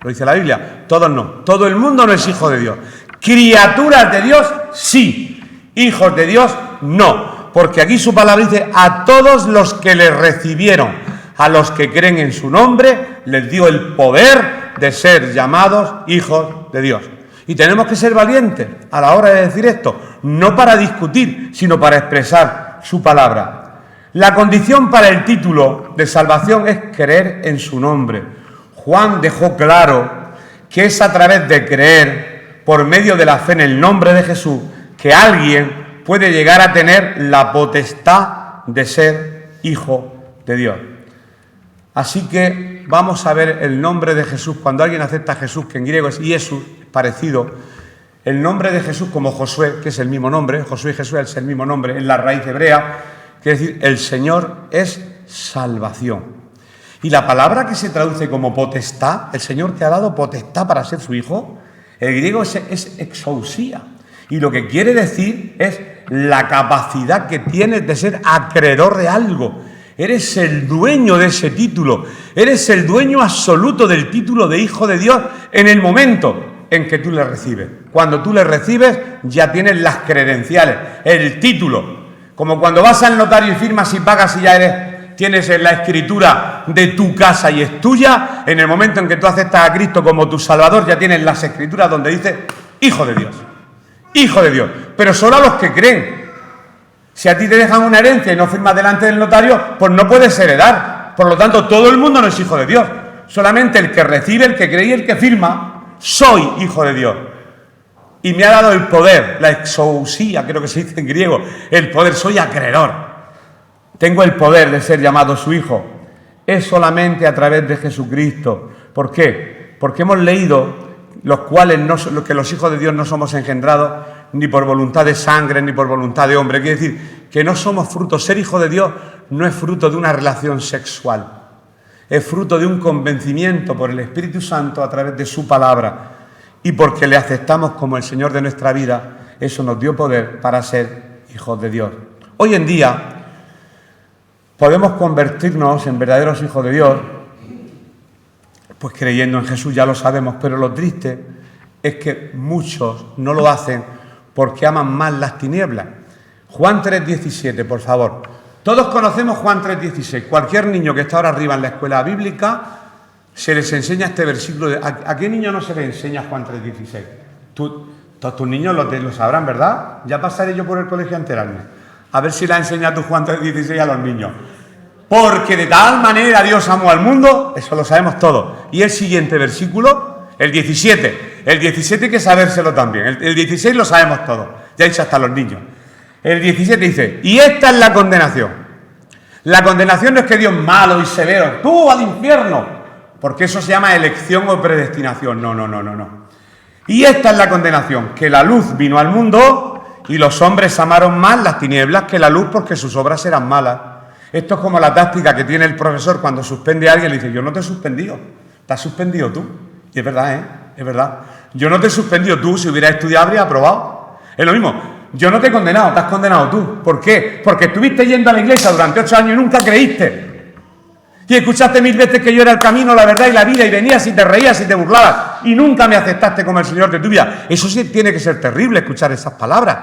Lo dice la Biblia, todos no. Todo el mundo no es hijo de Dios. Criaturas de Dios, sí. Hijos de Dios, no. Porque aquí su palabra dice, a todos los que le recibieron, a los que creen en su nombre, les dio el poder de ser llamados hijos de Dios. Y tenemos que ser valientes a la hora de decir esto, no para discutir, sino para expresar su palabra. La condición para el título de salvación es creer en su nombre. Juan dejó claro que es a través de creer, por medio de la fe en el nombre de Jesús, que alguien puede llegar a tener la potestad de ser hijo de Dios. Así que vamos a ver el nombre de Jesús. Cuando alguien acepta a Jesús, que en griego es Jesús, parecido, el nombre de Jesús como Josué, que es el mismo nombre, Josué y Jesús es el mismo nombre, en la raíz hebrea, quiere decir, el Señor es salvación. Y la palabra que se traduce como potestad, el Señor te ha dado potestad para ser su hijo, el griego es exousia. Y lo que quiere decir es la capacidad que tienes de ser acreedor de algo. Eres el dueño de ese título, eres el dueño absoluto del título de hijo de Dios en el momento en que tú le recibes. Cuando tú le recibes ya tienes las credenciales, el título. Como cuando vas al notario y firmas y pagas y ya tienes la escritura de tu casa y es tuya, en el momento en que tú aceptas a Cristo como tu Salvador ya tienes las escrituras donde dice hijo de Dios. Hijo de Dios. Pero solo a los que creen. Si a ti te dejan una herencia y no firmas delante del notario, pues no puedes heredar. Por lo tanto, todo el mundo no es hijo de Dios. Solamente el que recibe, el que cree y el que firma, soy hijo de Dios. Y me ha dado el poder, la exousia, creo que se dice en griego, el poder, soy acreedor. Tengo el poder de ser llamado su hijo. Es solamente a través de Jesucristo. ¿Por qué? Porque hemos leído que los hijos de Dios no somos engendrados ni por voluntad de sangre, ni por voluntad de hombre. Quiere decir que no somos fruto. Ser hijo de Dios no es fruto de una relación sexual. Es fruto de un convencimiento por el Espíritu Santo a través de su palabra. Y porque le aceptamos como el Señor de nuestra vida, eso nos dio poder para ser hijos de Dios. Hoy en día podemos convertirnos en verdaderos hijos de Dios, pues creyendo en Jesús, ya lo sabemos, pero lo triste es que muchos no lo hacen porque aman más las tinieblas. Juan 3,17, por favor. Todos conocemos Juan 3,16. Cualquier niño que está ahora arriba en la escuela bíblica se les enseña este versículo. ¿A qué niño no se les enseña Juan 3,16? Todos tus niños lo sabrán, ¿verdad? Ya pasaré yo por el colegio a enterarme. A ver si le ha enseñado tú Juan 3,16 a los niños. Porque de tal manera Dios amó al mundo, eso lo sabemos todos. Y el siguiente versículo, el 17. El 17 hay que sabérselo también. El 16 lo sabemos todos. Ya dicho hasta los niños. El 17 dice, y esta es la condenación. La condenación no es que Dios es malo y severo. ¡Tú al infierno! Porque eso se llama elección o predestinación. No. Y esta es la condenación, que la luz vino al mundo y los hombres amaron más las tinieblas que la luz porque sus obras eran malas. Esto es como la táctica que tiene el profesor cuando suspende a alguien. Le dice, yo no te he suspendido, te has suspendido tú. Y es verdad, es verdad. Yo no te he suspendido tú, si hubieras estudiado habrías aprobado. Es lo mismo, yo no te he condenado, te has condenado tú. ¿Por qué? Porque estuviste yendo a la iglesia durante 8 años y nunca creíste. Y escuchaste 1000 veces que yo era el camino, la verdad y la vida, y venías y te reías y te burlabas, y nunca me aceptaste como el Señor de tu vida. Eso sí tiene que ser terrible, escuchar esas palabras.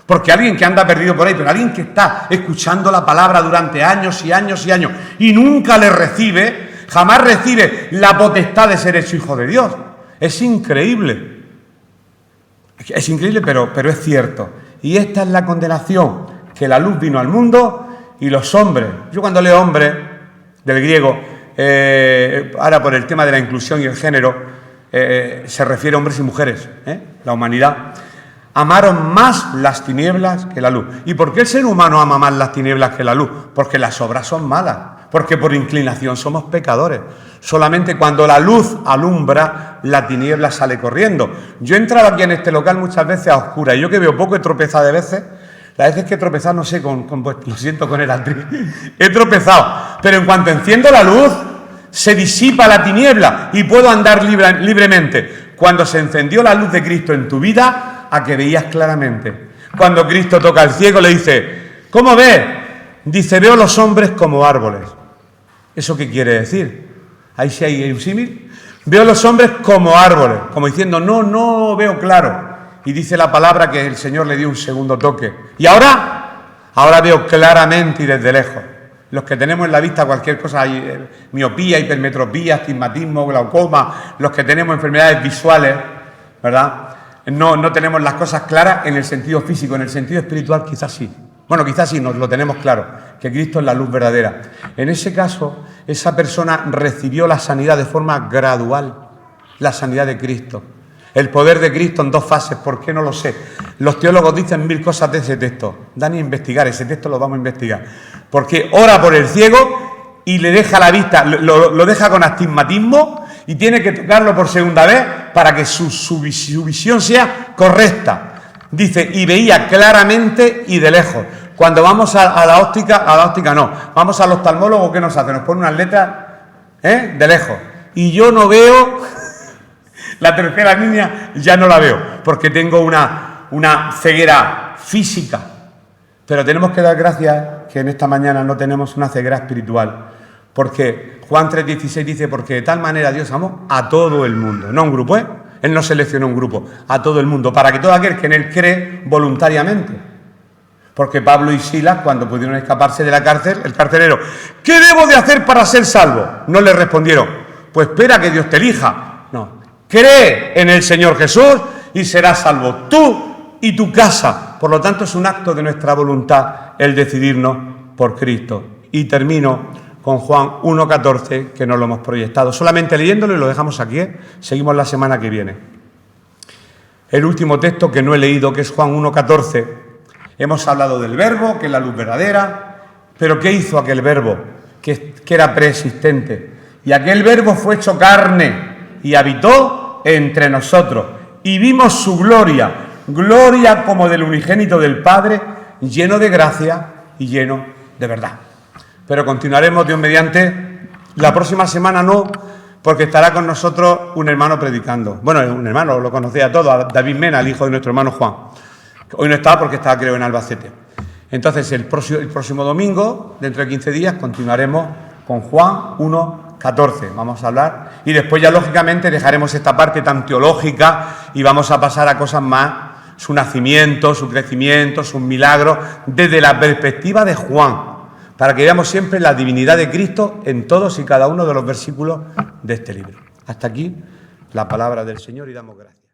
Porque alguien que anda perdido por ahí, pero alguien que está escuchando la palabra durante años y años y años y nunca le recibe, jamás recibe la potestad de ser hecho hijo de Dios. Es increíble. Es increíble, pero es cierto. Y esta es la condenación, que la luz vino al mundo y los hombres. Yo cuando leo hombre, del griego, ahora por el tema de la inclusión y el género, se refiere a hombres y mujeres, la humanidad. Amaron más las tinieblas que la luz. ¿Y por qué el ser humano ama más las tinieblas que la luz? Porque las obras son malas, porque por inclinación somos pecadores. Solamente cuando la luz alumbra, la tiniebla sale corriendo. Yo he entrado aquí en este local muchas veces a oscuras, y yo que veo poco he tropezado de veces. Las veces que he tropezado, no sé, lo siento con el actriz, he tropezado. Pero en cuanto enciendo la luz, se disipa la tiniebla y puedo andar libremente. Cuando se encendió la luz de Cristo en tu vida, a que veías claramente. Cuando Cristo toca al ciego le dice, ¿cómo ves? Dice, veo los hombres como árboles. ¿Eso qué quiere decir? Ahí sí hay un símil. Veo los hombres como árboles, como diciendo, no veo claro. Y dice la palabra que el Señor le dio un segundo toque. Y ahora veo claramente y desde lejos. Los que tenemos en la vista cualquier cosa, hay miopía, hipermetropía, astigmatismo, glaucoma, los que tenemos enfermedades visuales, ¿verdad? no tenemos las cosas claras en el sentido físico, en el sentido espiritual quizás sí. Bueno, quizás sí, nos lo tenemos claro, que Cristo es la luz verdadera. En ese caso, esa persona recibió la sanidad de forma gradual, la sanidad de Cristo. El poder de Cristo en 2 fases, ¿por qué no lo sé? Los teólogos dicen 1000 cosas de ese texto. Dan a investigar, ese texto lo vamos a investigar. Porque ora por el ciego y le deja la vista, lo deja con astigmatismo y tiene que tocarlo por segunda vez para que su visión sea correcta. Dice, y veía claramente y de lejos. Cuando vamos a la óptica no. Vamos al oftalmólogo, ¿qué nos hace? Nos pone unas letras de lejos. Y yo no veo, la tercera línea ya no la veo, porque tengo una ceguera física. Pero tenemos que dar gracias que en esta mañana no tenemos una ceguera espiritual. Porque Juan 3,16 dice, porque de tal manera Dios amó a todo el mundo. No a un grupo, Él no seleccionó un grupo, a todo el mundo, para que todo aquel que en Él cree voluntariamente. Porque Pablo y Silas, cuando pudieron escaparse de la cárcel, el carcelero, ¿qué debo de hacer para ser salvo? No le respondieron, pues espera que Dios te elija. No, cree en el Señor Jesús y serás salvo tú y tu casa. Por lo tanto, es un acto de nuestra voluntad el decidirnos por Cristo. Y termino con Juan 1,14, que nos lo hemos proyectado. Solamente leyéndolo y lo dejamos aquí, Seguimos la semana que viene. El último texto que no he leído, que es Juan 1,14. Hemos hablado del verbo, que es la luz verdadera, pero ¿qué hizo aquel verbo? Que era preexistente. Y aquel verbo fue hecho carne y habitó entre nosotros. Y vimos su gloria, gloria como del unigénito del Padre, lleno de gracia y lleno de verdad. Pero continuaremos, Dios mediante. La próxima semana no, porque estará con nosotros un hermano predicando. Bueno, un hermano, lo conocía a todos, a David Mena, el hijo de nuestro hermano Juan. Hoy no estaba porque estaba, creo, en Albacete. Entonces, el próximo domingo, dentro de 15 días, continuaremos con Juan 1,14. Vamos a hablar. Y después ya, lógicamente, dejaremos esta parte tan teológica y vamos a pasar a cosas más, su nacimiento, su crecimiento, sus milagros, desde la perspectiva de Juan, para que veamos siempre la divinidad de Cristo en todos y cada uno de los versículos de este libro. Hasta aquí la palabra del Señor y damos gracias.